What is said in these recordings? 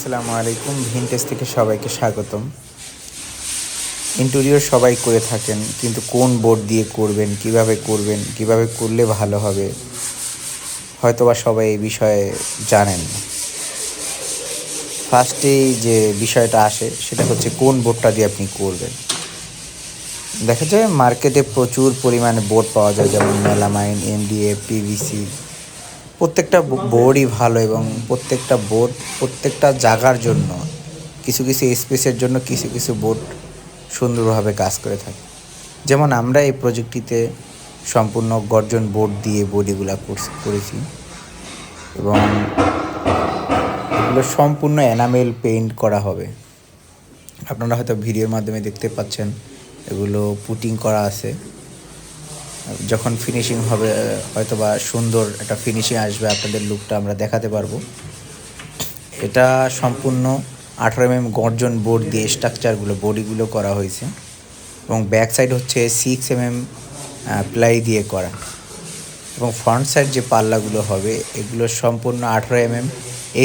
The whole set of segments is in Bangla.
আসসালামু আলাইকুম। ভিনটেজ থেকে সবাইকে স্বাগতম। ইন্টেরিয়র সবাই করে থাকেন, কিন্তু কোন বোর্ড দিয়ে করবেন, কিভাবে করলে ভালো হবে, হয়তোবা সবাই এই বিষয়ে জানেন না। ফার্স্টেই যে বিষয়টা আসে সেটা হচ্ছে কোন বোর্ডটা দিয়ে আপনি করবেন। দেখা যায় মার্কেটে প্রচুর পরিমাণে বোর্ড পাওয়া যায়, যেমন মেলামাইন, এমডিএফ, পিভিসি। প্রত্যেকটা বোর্ডই ভালো এবং প্রত্যেকটা বোর্ড প্রত্যেকটা জায়গার জন্য, কিছু কিছু স্পেসের জন্য কিছু কিছু বোর্ড সুন্দরভাবে কাজ করে থাকে। যেমন আমরা এই প্রজেক্টটিতে সম্পূর্ণ গর্জন বোর্ড দিয়ে বডিগুলা করেছি এবং এগুলো সম্পূর্ণ এনামেল পেইন্ট করা হবে। আপনারা হয়তো ভিডিওর মাধ্যমে দেখতে পাচ্ছেন এগুলো পুটিং করা আছে। যখন ফিনিশিং হবে হয়তোবা সুন্দর একটা ফিনিশিং আসবে, আপনাদের লুকটা আমরা দেখাতে পারবো। এটা সম্পূর্ণ 18mm গর্জন বোর্ড দিয়ে বডিগুলো করা হয়েছে এবং ব্যাক সাইড হচ্ছে 6mm প্লাই দিয়ে করা এবং ফ্রন্ট সাইড যে পাল্লাগুলো হবে এগুলো সম্পূর্ণ 18mm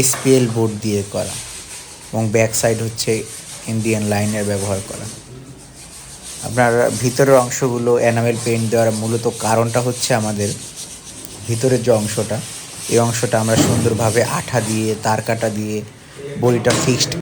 SPL বোর্ড দিয়ে করা এবং ব্যাক সাইড হচ্ছে ইন্ডিয়ান লাইনের ব্যবহার করা। আপনার ভিতরের অংশগুলো এনামেল পেইন্ট দেওয়ার মূলত কারণটা হচ্ছে আমাদের ভিতরের যে অংশটা, এই অংশটা আমরা সুন্দরভাবে আঠা দিয়ে তার কাটা দিয়ে বডিটা ফিক্সড